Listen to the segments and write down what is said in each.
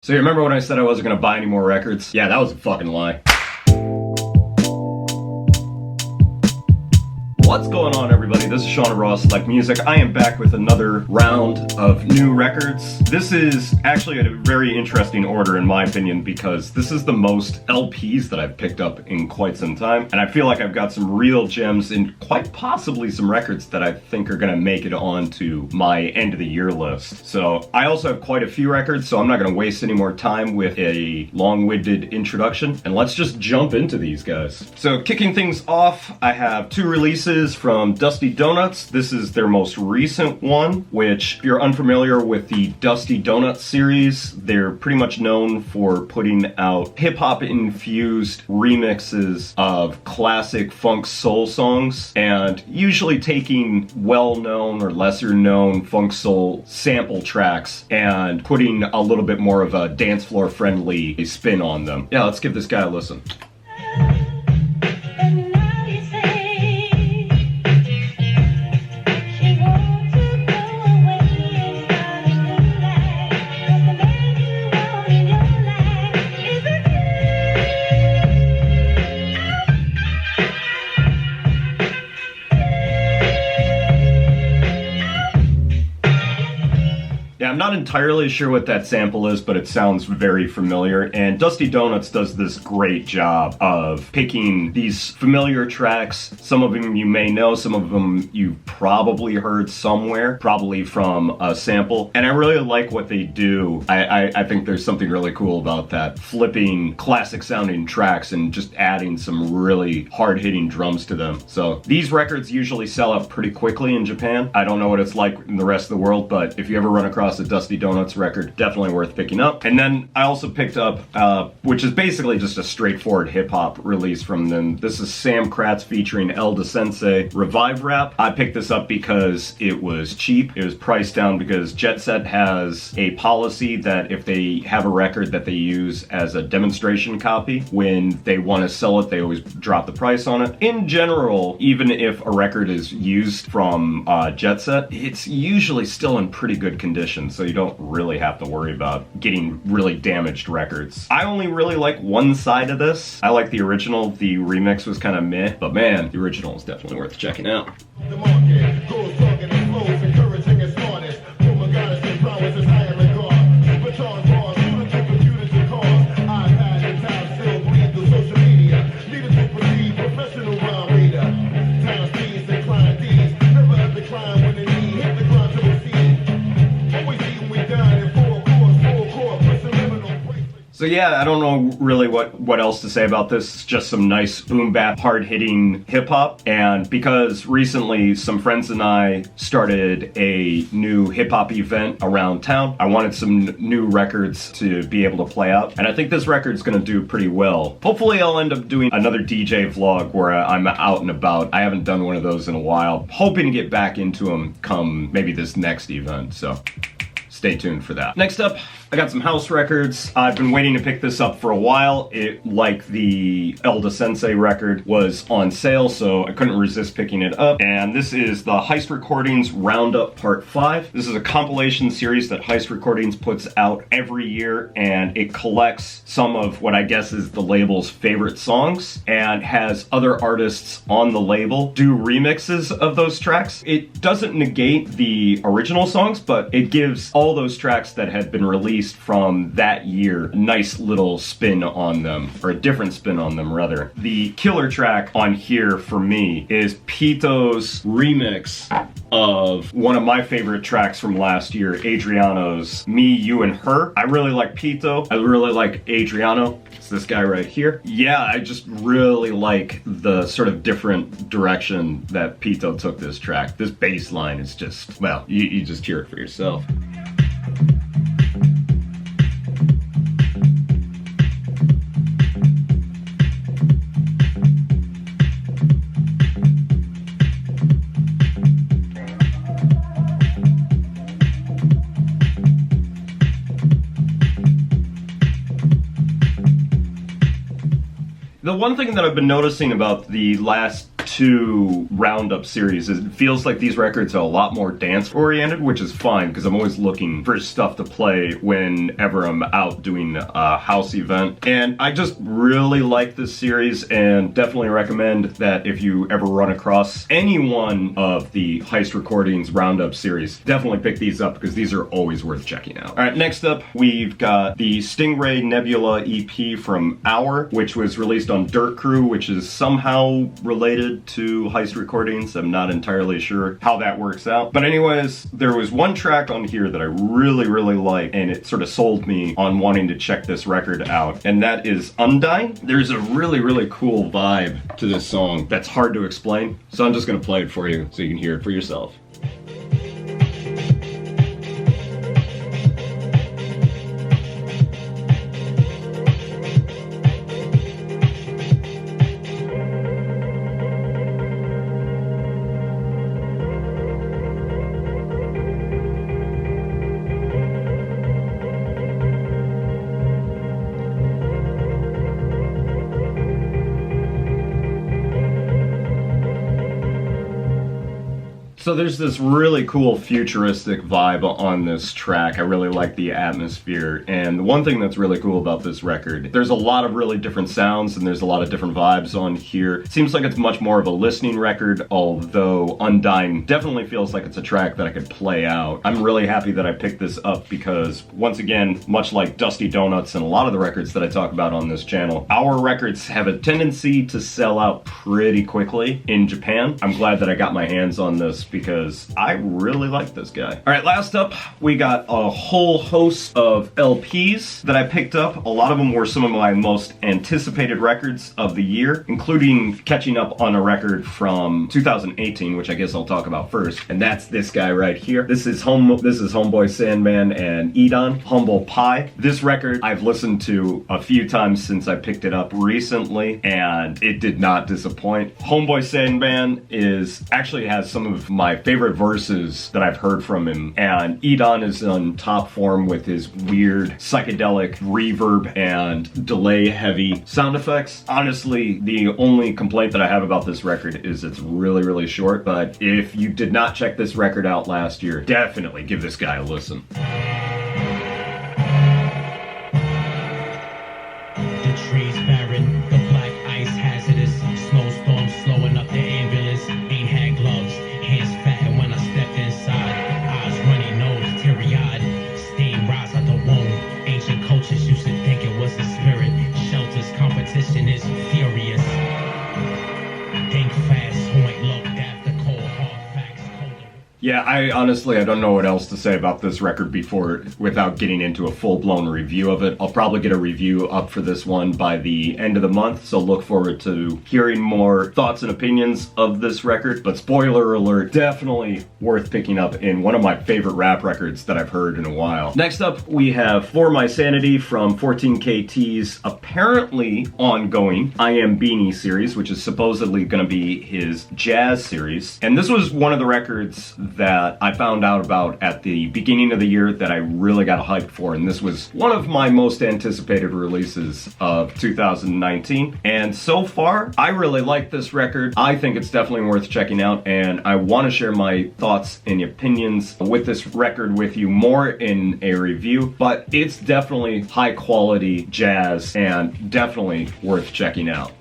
So you remember when I said I wasn't gonna buy any more records? Yeah, that was a fucking lie. What's going on, everybody? This is Sean of Raw Select Music. I am back with another round of new records. This is actually a very interesting order in my opinion because this is the most LPs that I've picked up in quite some time, and I feel like I've got some real gems and quite possibly some records that I think are gonna make it onto my end of the year list. So I also have quite a few records, so I'm not gonna waste any more time with a long-winded introduction, and let's just jump into these guys. So kicking things off, I have two releases from Dusty Donuts. This is their most recent one, which, if you're unfamiliar with the Dusty Donuts series, they're pretty much known for putting out hip-hop infused remixes of classic funk soul songs, and usually taking well-known or lesser-known funk soul sample tracks and putting a little bit more of a dance floor friendly spin on them. Yeah, let's give this guy a listen. I'm not entirely sure what that sample is, but it sounds very familiar, and Dusty Donuts does this great job of picking these familiar tracks. Some of them you may know, some of them you've probably heard somewhere, probably from a sample, and I really like what they do. I think there's something really cool about that, flipping classic sounding tracks and just adding some really hard-hitting drums to them. So these records usually sell out pretty quickly in Japan. I don't know what it's like in the rest of the world, but if you ever run across a Dusty Donuts record, definitely worth picking up. And then I also picked up, which is basically just a straightforward hip-hop release from them. This is Sam Kratz featuring Elda Sensei, Revive Rap. I picked this up because it was cheap. It was priced down because Jet Set has a policy that if they have a record that they use as a demonstration copy, when they want to sell it, they always drop the price on it. In general, even if a record is used from Jet Set, it's usually still in pretty good condition, so you don't really have to worry about getting really damaged records. I only really like one side of this. I like the original. The remix was kind of meh, but man, the original is definitely worth checking out. The market goes talking and flows, encouraging and smartest. Woman goddess and prowess is high in regard. Baton bars, students and computers and cars. iPad and time still bleed through social media. Leaders to proceed, professional rhyme reader. Time speeds and client D's. Never have decline when they need. Hit the grind to receive. Always eating we dine in full course, put subliminal breaks. So yeah, I don't know really what else to say about this. It's just some nice boom bap, hard-hitting hip-hop. And because recently some friends and I started a new hip-hop event around town, I wanted some new records to be able to play out. And I think this record's gonna do pretty well. Hopefully I'll end up doing another DJ vlog where I'm out and about. I haven't done one of those in a while. Hoping to get back into them come maybe this next event, so stay tuned for that. Next up, I got some house records. I've been waiting to pick this up for a while. It, like the Elda Sensei record, was on sale, so I couldn't resist picking it up. And this is the Heist Recordings Roundup Part 5. This is a compilation series that Heist Recordings puts out every year, and it collects some of what I guess is the label's favorite songs, and has other artists on the label do remixes of those tracks. It doesn't negate the original songs, but it gives all those tracks that had been released from that year a nice little spin on them, or a different spin on them rather. The killer track on here for me is Pito's remix of one of my favorite tracks from last year, Adriano's Me, You, and Her. I really like Pito. I really like Adriano. It's this guy right here. Yeah, I just really like the sort of different direction that Pito took this track. This bass line is just, well, you just hear it for yourself. The one thing that I've been noticing about the last 2 roundup series. It feels like these records are a lot more dance oriented, which is fine because I'm always looking for stuff to play whenever I'm out doing a house event. And I just really like this series and definitely recommend that if you ever run across any one of the Heist Recordings roundup series, definitely pick these up because these are always worth checking out. All right, next up we've got the Stingray Nebula EP from Hour, which was released on Dirt Crew, which is somehow related to Heist Recordings. I'm not entirely sure how that works out. But anyways, there was one track on here that I really like, and it sort of sold me on wanting to check this record out, and that is Undyne. There's a really cool vibe to this song that's hard to explain, so I'm just gonna play it for you so you can hear it for yourself. So there's this really cool futuristic vibe on this track. I really like the atmosphere, and the one thing that's really cool about this record, there's a lot of really different sounds and there's a lot of different vibes on here. It seems like it's much more of a listening record, although Undyne definitely feels like it's a track that I could play out. I'm really happy that I picked this up because, once again, much like Dusty Donuts and a lot of the records that I talk about on this channel, our records have a tendency to sell out pretty quickly in Japan. I'm glad that I got my hands on this because I really like this guy. All right, last up, we got a whole host of LPs that I picked up. A lot of them were some of my most anticipated records of the year, including catching up on a record from 2018, which I guess I'll talk about first, and that's this guy right here. This is Homeboy Sandman and Edon, Humble Pie. This record I've listened to a few times since I picked it up recently, and it did not disappoint. Homeboy Sandman actually has some of my favorite verses that I've heard from him, and Edon is on top form with his weird psychedelic reverb and delay heavy sound effects. Honestly, the only complaint that I have about this record is it's really short, but if you did not check this record out last year, definitely give this guy a listen. The trees barren, the black ice hazardous, snowstorms slowing up the ambulance, ain't had gloves, hands fat, and when I stepped inside, eyes runny, nose teary-eyed, steam rise out the womb, ancient cultures used to think it was a spirit, shelters, competition is furious, think fast, who ain't looked after cold hard facts, colder. Yeah, I don't know what else to say about this record without getting into a full-blown review of it. I'll probably get a review up for this one by the end of the month, so look forward to hearing more thoughts and opinions of this record. But spoiler alert, definitely worth picking up in one of my favorite rap records that I've heard in a while. Next up, we have For My Sanity from 14KT's apparently ongoing I Am Beanie series, which is supposedly going to be his jazz series. And this was one of the records that I found out about at the beginning of the year that I really got hyped for, and this was one of my most anticipated releases of 2019. And so far, I really like this record. I think it's definitely worth checking out, and I want to share my thoughts and opinions with this record with you more in a review, but it's definitely high quality jazz and definitely worth checking out.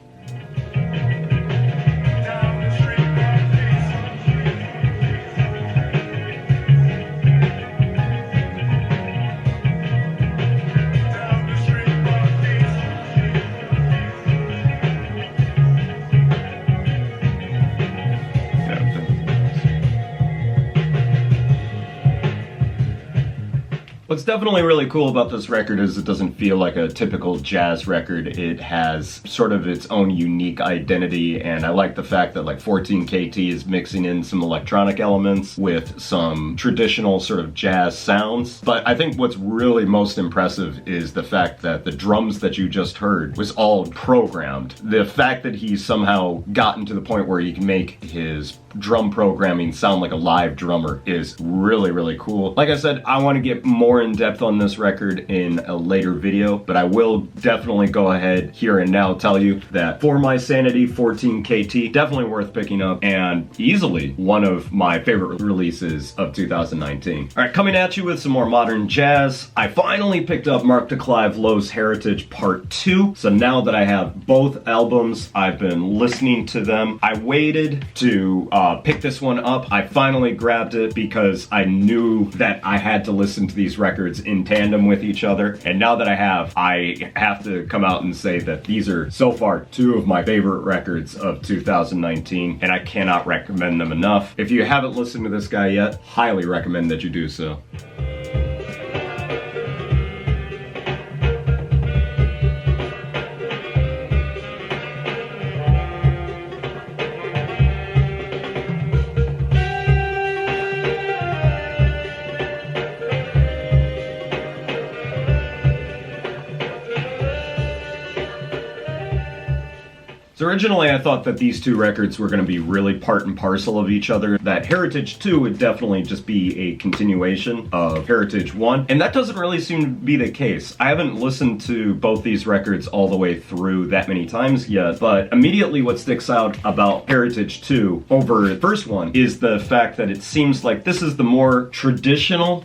What's definitely really cool about this record is it doesn't feel like a typical jazz record. It has sort of its own unique identity, and I like the fact that like 14KT is mixing in some electronic elements with some traditional sort of jazz sounds. But I think what's really most impressive is the fact that the drums that you just heard was all programmed. The fact that he's somehow gotten to the point where he can make his drum programming sound like a live drummer is really cool. Like I said, I want to get more in depth on this record in a later video, but I will definitely go ahead here and now tell you that For My Sanity 14KT, definitely worth picking up and easily one of my favorite releases of 2019. All right, coming at you with some more modern jazz, I finally picked up Mark de Clive-Lowe's Heritage Part 2. So now that I have both albums, I've been listening to them. I waited to pick this one up. I finally grabbed it because I knew that I had to listen to these records in tandem with each other. And now that I have to come out and say that these are so far two of my favorite records of 2019, and I cannot recommend them enough. If you haven't listened to this guy yet, highly recommend that you do so. So originally I thought that these two records were going to be really part and parcel of each other, that Heritage 2 would definitely just be a continuation of Heritage 1, and that doesn't really seem to be the case. I haven't listened to both these records all the way through that many times yet, but immediately what sticks out about Heritage 2 over the first one is the fact that it seems like this is the more traditional,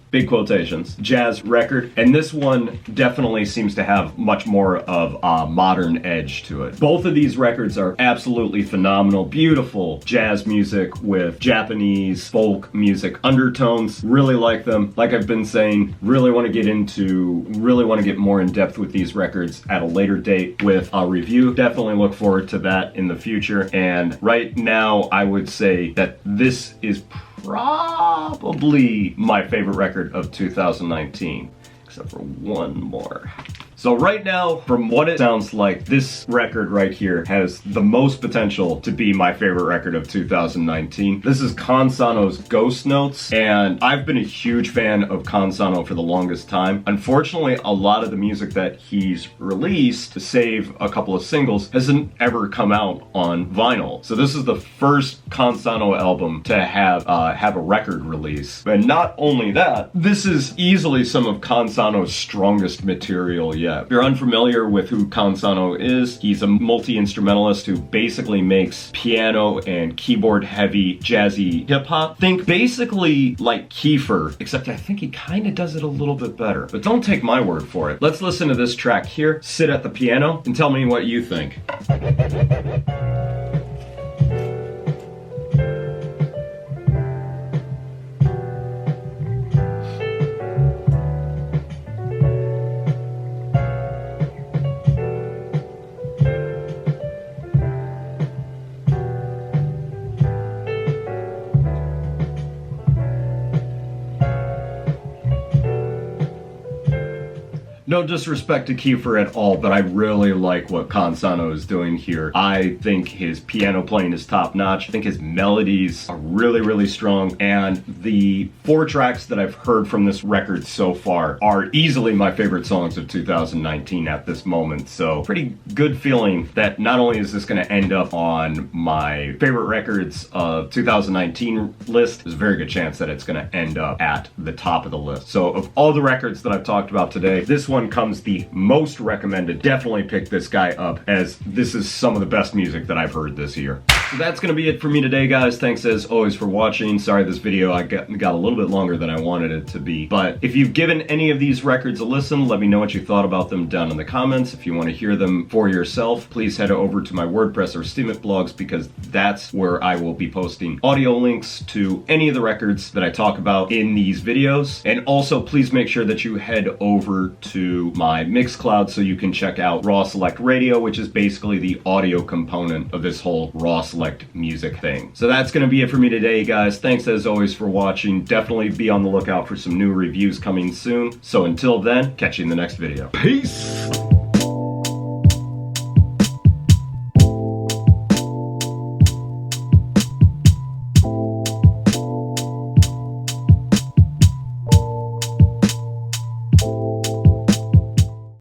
big quotations, jazz record, and this one definitely seems to have much more of a modern edge to it. Both of these records are absolutely phenomenal, beautiful jazz music with Japanese folk music undertones. Really like them. Like I've been saying, really want to get more in depth with these records at a later date with a review. Definitely look forward to that in the future. And right now, I would say that this is probably my favorite record of 2019, except for one more. So right now, from what it sounds like, this record right here has the most potential to be my favorite record of 2019. This is Sano's Ghost Notes, and I've been a huge fan of Sano for the longest time. Unfortunately, a lot of the music that he's released, to save a couple of singles, hasn't ever come out on vinyl. So this is the first Sano album to have a record release. And not only that, this is easily some of Sano's strongest material yet. If you're unfamiliar with who Sano is, he's a multi-instrumentalist who basically makes piano and keyboard heavy jazzy hip-hop. Think basically like Kiefer, except I think he kind of does it a little bit better. But don't take my word for it. Let's listen to this track here, sit at the piano, and tell me what you think. No disrespect to Kiefer at all, but I really like what Sano is doing here. I think his piano playing is top notch. I think his melodies are really, really strong. And the 4 tracks that I've heard from this record so far are easily my favorite songs of 2019 at this moment. So pretty good feeling that not only is this going to end up on my favorite records of 2019 list, there's a very good chance that it's going to end up at the top of the list. So of all the records that I've talked about today, this one comes the most recommended. Definitely pick this guy up, as this is some of the best music that I've heard this year. So that's going to be it for me today, guys. Thanks as always for watching. Sorry this video I got a little bit longer than I wanted it to be. But if you've given any of these records a listen, let me know what you thought about them down in the comments. If you want to hear them for yourself, please head over to my WordPress or Steemit blogs, because that's where I will be posting audio links to any of the records that I talk about in these videos. And also, please make sure that you head over to my Mixcloud so you can check out Raw Select Radio, which is basically the audio component of this whole Raw Select music thing. So that's going to be it for me today, guys. Thanks as always for watching. Definitely be on the lookout for some new reviews coming soon. So until then, catch you in the next video. Peace!